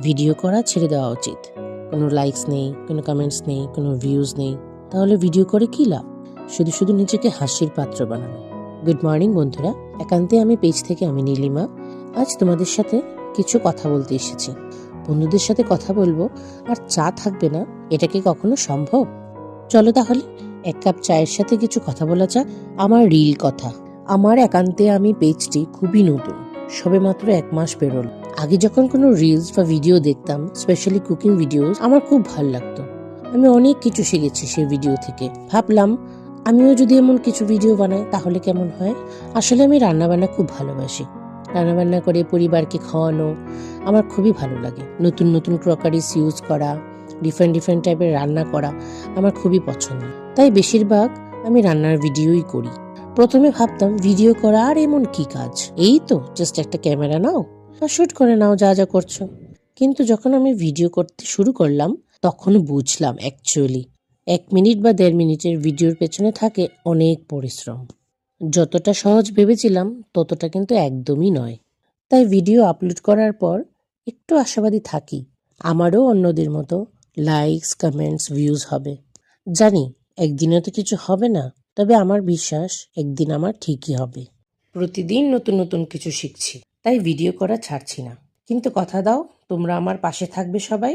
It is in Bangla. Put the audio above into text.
ভিডিও করা ছেড়ে দেওয়া উচিত। কোনো লাইকস নেই, কোনো কমেন্টস নেই, কোনো ভিউজ নেই, তাহলে ভিডিও করে কী লাভ? শুধু শুধু নিজেকে হাসির পাত্র বানানো। গুড মর্নিং বন্ধুরা, একান্তে আমি পেজ থেকে আমি নীলিমা। আজ তোমাদের সাথে কিছু কথা বলতে এসেছি। বন্ধুদের সাথে কথা বলবো আর চা থাকবে না, এটা কি কখনো সম্ভব? চলো তাহলে এক কাপ চায়ের সাথে কিছু কথা বলা যাক। আমার রিল কথা। আমার একান্তে আমি পেজটি খুবই নতুন, সবেমাত্র 1 মাস পেরোল। আগে যখন কোনো রিলস বা ভিডিও দেখতাম, স্পেশালি কুকিং ভিডিওস, আমার খুব ভালো লাগতো। আমি অনেক কিছু শিখেছি সেই ভিডিও থেকে। ভাবলাম আমিও যদি এমন কিছু ভিডিও বানাই তাহলে কেমন হয়। আসলে আমি রান্নাবান্না খুব ভালোবাসি। রান্নাবান্না করে পরিবারকে খাওয়ানো আমার খুবই ভালো লাগে। নতুন নতুন ক্রকারিস ইউজ করা, ডিফারেন্ট ডিফারেন্ট টাইপের রান্না করা আমার খুবই পছন্দ। তাই বেশিরভাগ আমি রান্নার ভিডিওই করি। প্রথমে ভাবতাম ভিডিও করা আর এমন কি কাজ, এই তো জাস্ট একটা ক্যামেরা নাও আর শুট করে নাও যা যা করছো। কিন্তু যখন আমি ভিডিও করতে শুরু করলাম তখন বুঝলাম অ্যাকচুয়ালি 1 মিনিট বা 1.5 মিনিটের ভিডিওর পেছনে থাকে অনেক পরিশ্রম। যতটা সহজ ভেবেছিলাম ততটা কিন্তু একদমই নয়। তাই ভিডিও আপলোড করার পর একটু আশাবাদী থাকি আমারও অন্যদের মতো লাইকস, কমেন্টস, ভিউজ হবে। জানি একদিনে তো কিছু হবে না, তবে আমার বিশ্বাস একদিন আমার ঠিকই হবে। প্রতিদিন নতুন নতুন কিছু শিখছি, তাই ভিডিও করা ছাড়ছি না। কিন্তু কথা দাও তোমরা আমার পাশে থাকবে সবাই।